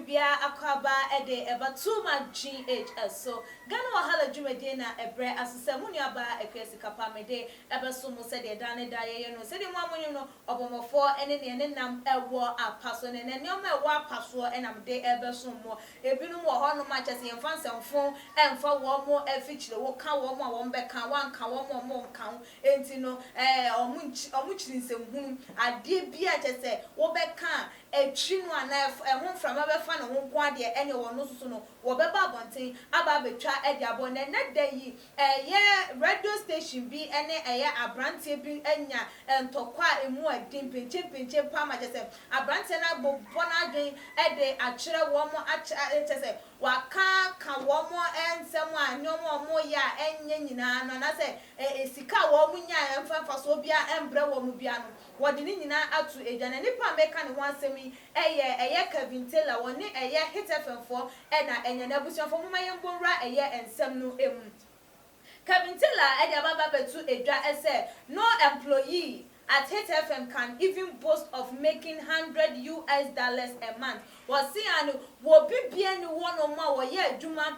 Bibia Akaba Ede Eba too much GHS. So Gano Hala Jumedina Ebre as Samunia Ba Equesi Capamede Eba Sumo said the Dane Diano said the Mamuno Obomo 4 and then Nam war a person and then Yoma war password and I'm de Eba Sumo. If you know what matches in France and phone and for one more a feature will count one back one count more count and you know or much in some whom I did be at a say what back can a chin one home from a fan of one quadia anyone no so no wobeba bonten aba betwa ediabo na net day radio station bi ene abrante bi anya entokwa emu adin pinche pama jese abrante na bona adwen ede akere wo mo achese waka ka wo mo ensem anyomo mo ya enye nyina no na se esika wo mo nya emfa so bia embre wo mo bia no wodi ni nyina atu edwane nipa meka ne ho asemi Kelvin woni Hitz FM4 ena enya na busia fo mama yembo ra ensem no emu Kelvin ede ababa betu edwa ese no employee at Hitz FM can even boast of making $100 a month. Was see and will be bien one or more or ye Juma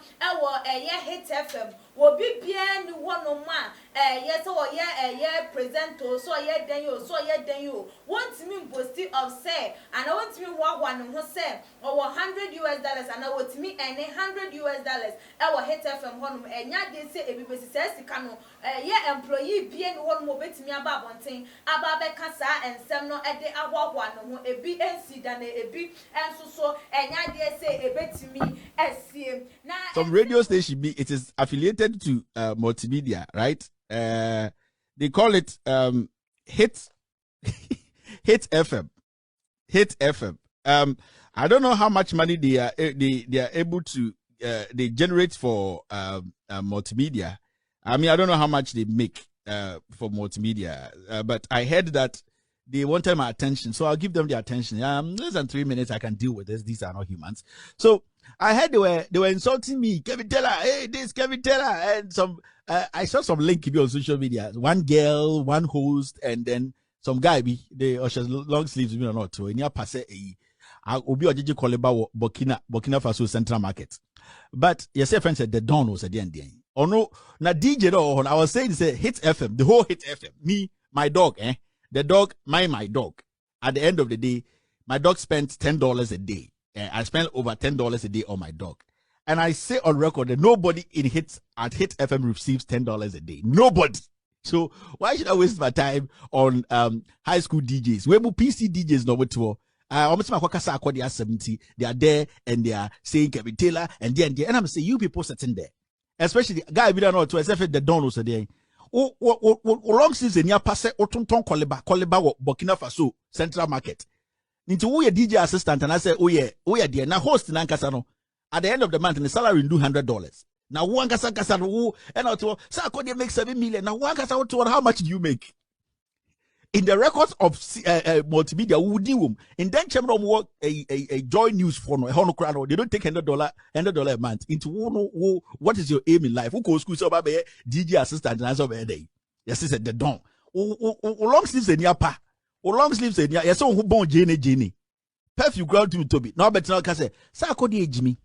Hitz FM will be bien one or more yes or ye presento so ye then you want me boasting of say and I want me one who say or $100 and I want me any $100 our Hitz FM home and ya they say everybody says cano ye employee bien one more bit me about one thing about Kasa and some no at the awa one a BNC than a B and so and ya they say a bit to me SCM now some radio station be it is affiliated to multimedia, right? They call it Hitz FM. Hitz FM. I don't know how much money they are able to they generate for multimedia. I mean, I don't know how much they make for multimedia, but I heard that they wanted my attention, so I'll give them the attention. Less than 3 minutes, I can deal with this. These are not humans. So I heard they were insulting me. Kelvin Teller, hey, this Kelvin Teller, and some. I saw some link on social media. One girl, one host, and then some guy. They long sleeves, or not. So in your passe, Obi Ojeji Koleba Burkina Faso Central Market. But your friend said the dawn was at the end. Oh no, na DJ I was saying say Hitz FM, the whole Hitz FM. Me, my dog, the dog, my dog. At the end of the day, my dog spent $10 a day. I spent over $10 a day on my dog. And I say on record that nobody in Hitz FM receives $10 a day. Nobody. So why should I waste my time on high school DJs? We have PC DJs number 2. Almost my kwakasa akwa they are 70. They are there and they are saying Kelvin Teller and there. And I'm saying you people sitting there. Especially the guy we don't know to except the Don was there. Long since near passe otonton koleba Burkina Faso Central Market. Into who your DJ assistant and I say, oh yeah, dear. Now host in Ankasano. At the end of the month, the salary do $100. Now one kasa who and out to say make 7 million. Now one kasa how much do you make? In the records of multimedia, who do in then chamber work a joy news for no honor they don't take $100 a month. Into what is your aim in life? Who goes school so about DJ assistant and answer day? Yes, he said the don. Long sleeves in your pa. Long sleeves in your yes, who born Jenny. Perfume ground to be. No, but now can say Sarkodie Jimmy.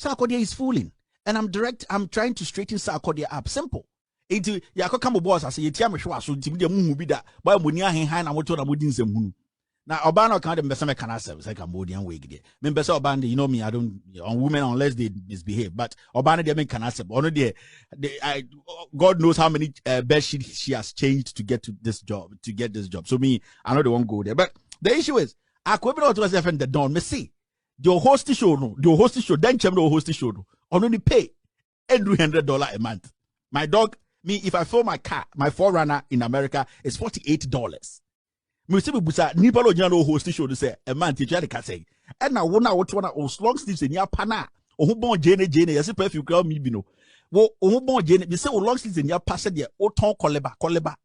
Sarkodie is fooling. And I'm trying to straighten Sarkodie up. Simple. Into Yakokamo boss, I say, Yetiam so to be the moon be that, but when you are hang I want to wouldn't say moon. Now, Obama can't be some can ourselves like a Cambodian wig. Members of Obama, you know me, I don't on women unless they misbehave, but Obama, they make can accept. Only God knows how many bed she has changed to get to this job, So me, I know they won't go there. But the issue is, I could be not to myself and the dawn, me see. The host show, then chamber host show, only pay $100 a month. My dog, me, if I fill my car, my 4Runner in America is $48. Me see me busa nipalo nyano host show to say a man teacher the say. And now one long sleeves in your pana. Oh bon Jane, yes, perfume girl me bino. Wo bon Jane, we say long sleeves in your passage there, o ton koleba,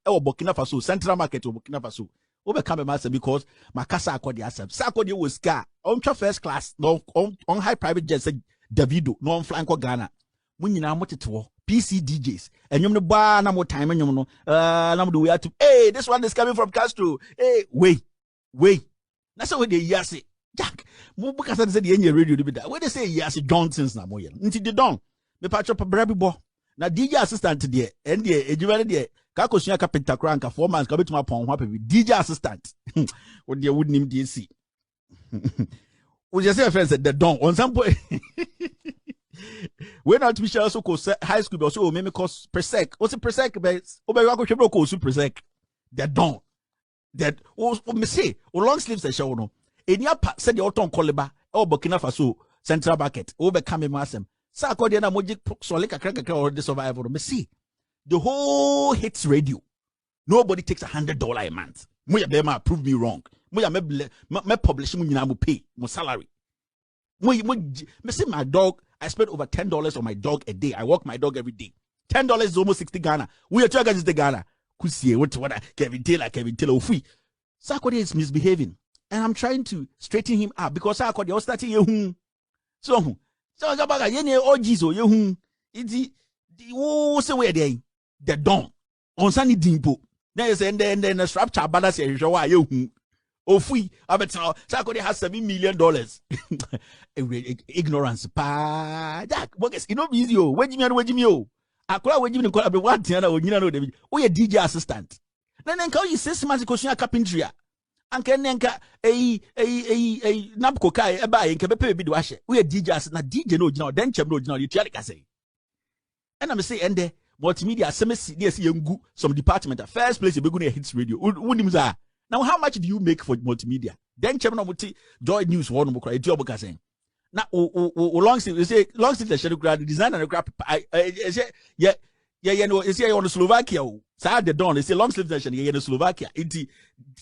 Burkina Faso, Central Market or Burkina Faso. Overcome a master because my casa akodi asem. Sakodi was car on first class, no on high private jet Davido, no on flanko Ghana. When you now want it PC DJs and you know bar no more time and you know we have to hey this one is coming from Castro. Hey wait. That's how they say Jack, mo buka said the radio be that. When they say yes, Johnson's na mo yen. Nti the don. Me patch up a brabi bo. Na DJ assistant there, and the ejibare there. Kako suya ka pentakranka 4 months ka betuma pon ho apebi. DJ assistant. What they would name DC. We just say friend said the don on some point. When Archbishop also go high school, also maybe cost per sec. What's a per sec? But Oberako Chebro go super sec. That don't. That me say, long sleeves the show no. In your part said the autumn coleba or Burkina Faso central bucket. Over coming massam. Sarkodina Mojic Solika cracker or the survivor. Me see the whole Hitz radio. Nobody takes $100 a month. Moya Bema prove me wrong. Moya me publish me pay my salary. Me say my dog. I spend over $10 on my dog a day. I walk my dog every day. $10 is almost 60 Ghana. We are trying to the Ghana. Kusie, what Kelvin Taylor, free. Sarkodie is misbehaving. And I'm trying to straighten him up because Sarkodie was starting you. So Gabaga, Yene or Gizo, you. It's the way they don't. On Sunny Dimpo. Then the strap chabada says, you. Oh, free. I bet Sarkodie has $7 million. Ignorance. Pa, Jack, workers, you know, easy. Where Jimmy, I call when Jimmy call up one Tiana or you know, we a DJ assistant. Then call you 6 months because carpentry. And can nenka a napko kai a buy and can be paid wash. We a DJ assistant, DJ no, then Chemo, you tell it, I say. And I'm saying, and the multimedia, some department, first place, you're going to Hitz radio. Now, how much do you make for multimedia? Then Chairman of Joy News one more cry, job saying. Now, long sleeve, you say, long sleeve, the shadow grad design and a crap. No, it's here on Slovakia. Sad the dawn, they say long sleeve session here in Slovakia. It's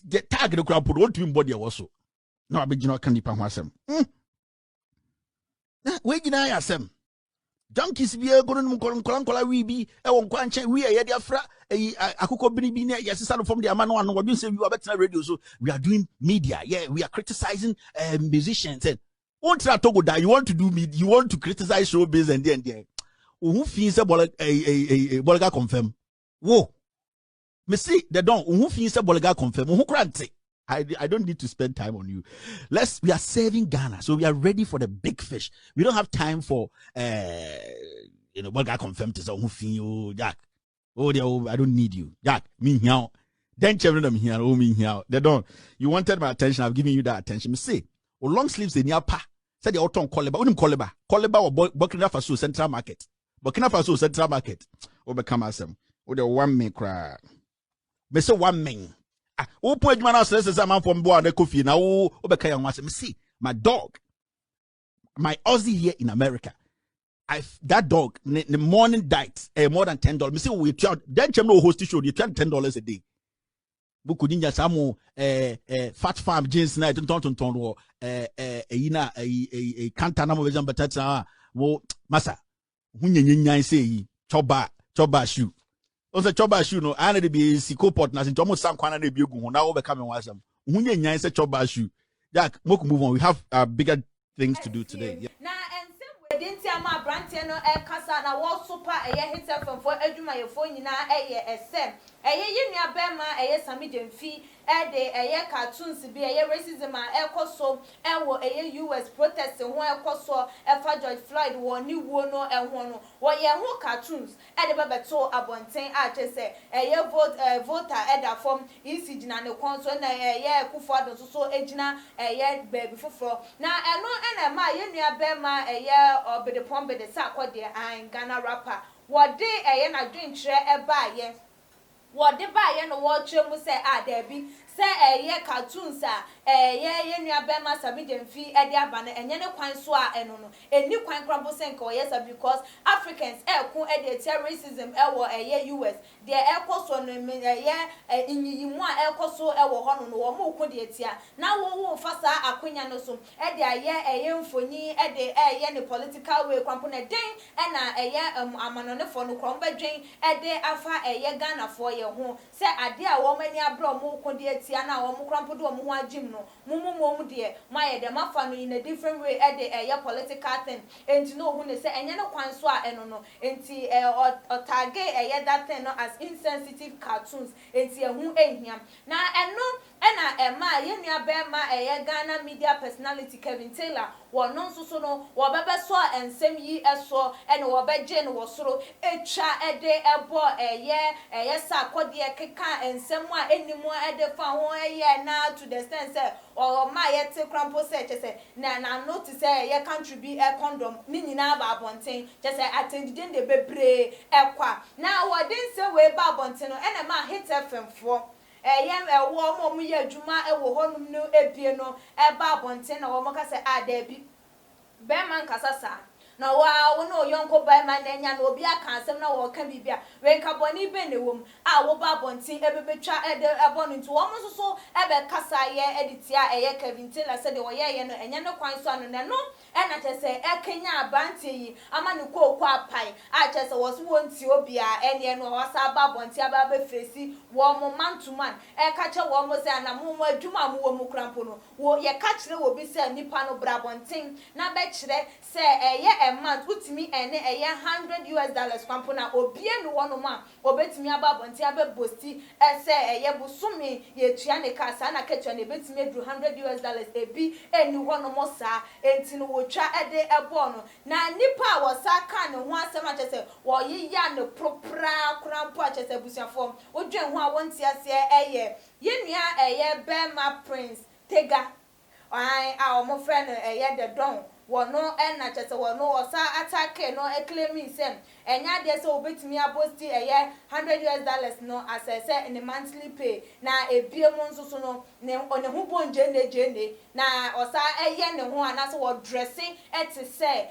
the tag the crowd put on to him body also. No, I bet you not candy pan wasem. Wait, I ask them. Junkies be a good kola we be a one quanche we are their fra a cook bini yes from the amano and what you say you are better radio so we are doing media we are criticizing musicians and won't try to go that you want to do media you want to criticize showbiz and then who feels a bolga confirm whoa me see the don't who feels a bolga confirm who grant I don't need to spend time on you. We are serving Ghana, so we are ready for the big fish. We don't have time for what got confirmed to say who feel Jack. I don't need you. Jack, me here. Then children them here, me here. They don't. You wanted my attention, I've given you that attention. Me say, long sleeves in your pa. Said the autumn Koleba. Unim Koleba or Burkina Faso Central Market. Burkina Faso Central Market. Become asem. The 1 man cry. Me say 1 man. Oh, point man says a man from Boa de Kofi now. Obekaya wants me see my dog, my Aussie here in America. That dog the morning died more than $10. Me see we try then Chemo host show you $10 a day. Buku ninja samu fat farm jeans na ton wo ina a kanta na mo bezan betata mo masa hunyenyenyan say choba shoe. Also, choba shoe no, I need to be psychopot. Now, since almost some kind of be go now overcoming wasam. Unye nyai say choba shoe. Jack, move on. We have bigger things to do today. Yeah. Now, and some we didn't see my brand no kasa na what super Hitz FM for eduma your phone na SM. You bema Sami Demfi. De cartoons be racism so US protest so George Floyd one new one no who cartoons the babato abonten just say voter form easy jina ne konso na Kufuor so ejina baby foforo na eno ma nua bema obede pombe de sakode an Ghana rapper what day na dream kire ba what the buy no watch mu say there be say cartoons nua bema Sami Demfi de aba na enye ne kwan so eno no eni kwan krambo senka oyesa because Africans kun de terrorism wo US de so no inyiyimu a so wo ho no wo mo ko de tia na wo fa sa akonya no so de mfoni de ne political way kwampo na den na amanone fo no krom badwen de afa Ghana for ye ho se ade a wo mani abro mo ko de tia na wo mo krampo do mo ho agim no mo de my de mafa no in a different way de political thing enti no hu ne se enye no kwan so eno no enti otage that thing no as insensitive cartoons enti ehu ehia na eno ena ema ye nua bema eye Ghana media personality Kelvin Taylor wo no nso no wo bebe so ensem yi eso ene wo beje no wo soro etwa ede ebo eye sa akode keka ensem a enimu ede fa ho eye na to the extent say or ma ye te krampo say che na notice ye country be a condom ni nyina ba abonten che say atendide de bebre ekwa na wo din say we ba abonten no ene ma Hitz FM fo yem ewo mo ye adwuma ewo honum no ebie no eba abonten na wo mo ka say ada bi be man kasasa na wa wo no yonko by man nya na obi aka asem na wo ka bibia we nka boni be ne wom a wo ba bontin ebebetwa ede ebonu nti wo mo so ebe kasa ye editia eye Kelvin Taylor said wo ye no enya no kwan so anu ne no e na chese ekenya abantie yi ama ne kokwa apai a chese wo so wonti obi a ene no wo sa ba bonti aba be fesi wo mo man to man e ka che wo mo se na mo adwuma mo wo mo krampo no wo ye ka kire wo bi se nipa no bra bontin na be kire se eye a month utimi ene eye $100 kwampo na obie no wono ma obetimi aba bonti abe bosti ese eye busumi ye tua ne kasa na ketua ne betimi edu $100 ebi eni wono mo sa enti no wotwa ede ebo no na nipa wo sa ka ne ho asem a chese wo yiya ne propra krampo a chese busuafo odwen ho a wonti ase eye yenua eye Bema Prince Tega a omo friend eye the don wono na chese wono osa attack no claim sem enya de se obetimi abosti eye $100 no as I say in the monthly pay na ebie mo nso so no ne one ho bonje ne na osa eye ne ho anaso wo dressing eti se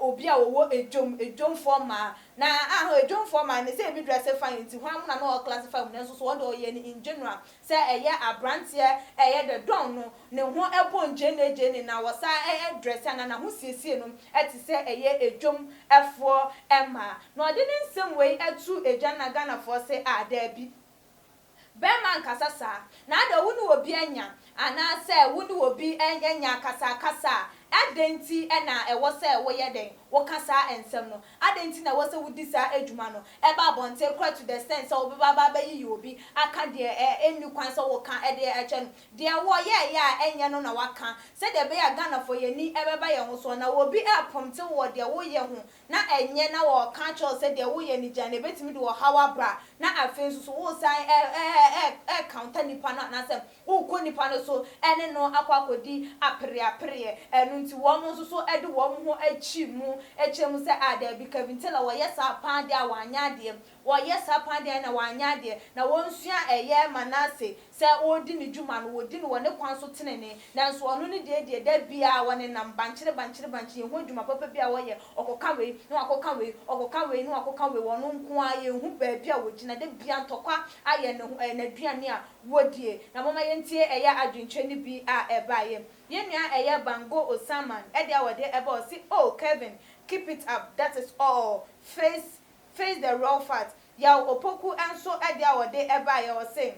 obi a wo ejom forma na aho ejom forma ne se ebi dress fine nti ho amuna no classify mo nso so wo do ye in general se eye abrantie eye the don no ne ho ebonje ne na wosa eye dress na ho siesie no eti se eye ejom F0oIish no didn't nsem we etu ejana Ghana for say da bi Bema nkasasa na da wunu obi anya ana say wunu obi anya kasa adenti na ewo say wo ye den wo kasa ensem no adenti na wo say wudi sa adwuma no eba bonte kra to the sense so obi baba yi obi aka de enu kwan so wo kan ede eche no de wo ye ya enya no na waka say de be ya Ghana for ye ni ebeba ye ho so na obi apomte wo de wo ye ho na enye na wo kan cho say de wo ye ni jane betimi de wo hawa bra na afen so wo sai counter nipa na say wo ko nipa no so ene no akwakodi apre enu nti wo mo so ede wo mo ho achi mu echem se ada bi Kelvin Taylor wo yesa pan de awanya de wo yesa pan de na wanya de na wonsua eye Manase se odi ni dwuma no odi ni wone kwan so tenene nanso ono ni de da bia wone nam banchire ho dwuma papa bia wo ye okoka we no akoka we wono nko aye hu ba bia wo gina de bia ntokwa aye na duane a wodie na mama yentie eye adwentwe ni bi a ebaye yenua eye Bango Osaman ede awode eba o si oh Kelvin keep it up that is all face the raw fact ya opoku enso ede awode eba ye o say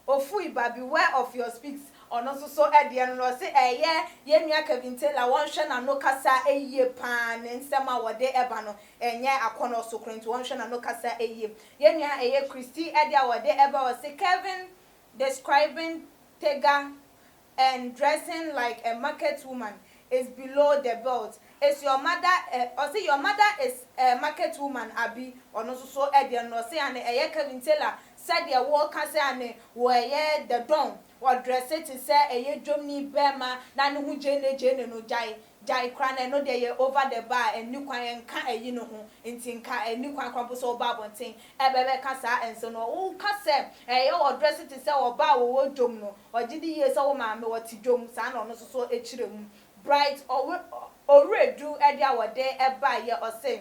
F0oIish beware of your speaks ono so ede no say eye yenua Kelvin Taylor won hwe na no kasa eye pan nsem awode eba no enye akono so krent won hwe na no kasa eye yenua eye Christy ede awode eba o say Kelvin describing Tega and dressing like a market woman is below the belt. Is your mother or say your mother is a market woman abi or no so ede no say ane eye Kelvin Taylor said the work say ane wo eye the don or dress it say eye dwomni bema na ne hu jene no jai kran no dey over the bar and new kwan enka ayi no ho ntinka new kwan kwampo so ba bonten ebebe kasa enso no wo kasa o dress it say oba wo dwom no ogidi ye so wo ma me wati dwom sa na no so echire mu bright or redu ede awode eba ye o say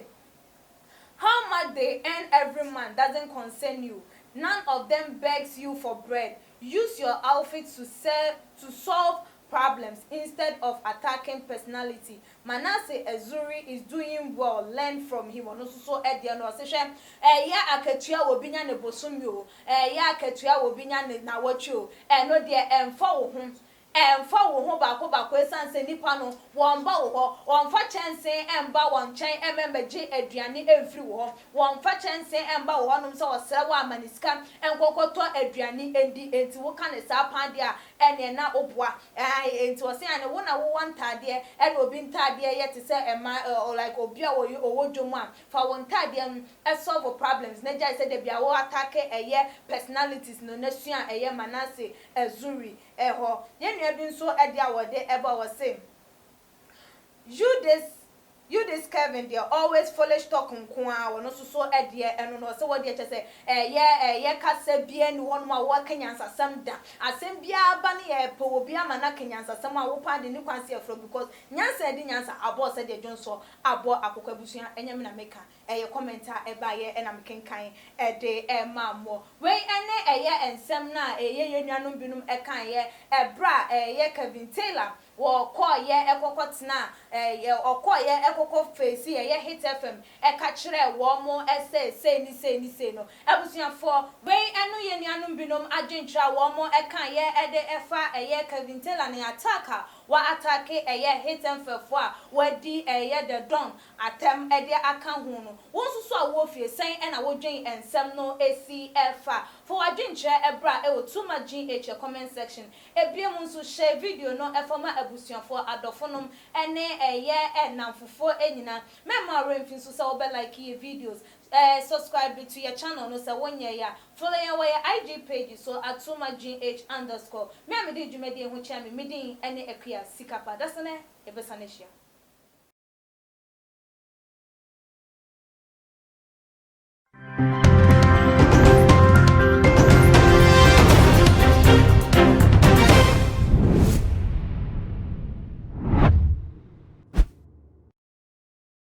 how much they earn every month doesn't concern you. None of them begs you for bread. Use your outfit to solve problems instead of attacking personality. Manase Ezuri is doing well. Learn from him. No so ede no se hwe ya akatua obinya ne bosomio ya akatua obinya ne na wacho no de emfa wo ho emfa wo ho ba ko esanse nipa no won ba wo ho won fa chense emba won chen emembeje aduane emfiri wo ho won fa chense emba wo honum se osere wo amaniska enkokoto aduane endi enti wo ka ne sa pande a ene na oboa enti wo se ane wo na wo wantade e na obi ntade ye te se ema like obi a wo dwomu a fa wo ntade solve problems na jai se de bia wo attack eye personalities no na sua eye manase azuri eho ye nua bi nso e dia wo de eba wo say you this Kelvin, they are always foolish talking kwa wono so e de eno no se wo de che se ye kasa bia ni wono a wo kanyansa sam da asem bia ba ne ye pe obi ama na kanyansa sam a wo pa de ni kwanse afro because nyansa de nyansa abo se de dwonso abo akokwa busuan enyam na meka ye commenter e ba ye na mekenkan e de e ma mo we ene ye ensem na ye nuanom binum e kan ye e bra ye Kelvin Taylor wo ko ye ekokotena ye okoye ekoko face ye Hitz FM e ka kire wo mo say ni no abusuafo we enu ye nuanom binom agyentra wo mo e kan ye e de efa ye Kelvin Taylor ne attack wa attack ye Hitz FM a wadi ye the don atem e de aka ho no wo susu a wo fie sen e na wo dwen ensem no esi efa for agyentra e bra e wo tuma GH comment section e biem nso share video no e forma abusuafo adofonom ene ye namfofo enyina mema remfin so se wo be like your videos subscribe to your channel no se wonye ya follow your IG page so atuma GH_ me amede dwumade ho chia me medin ene akua sikapa dasane ebesane hia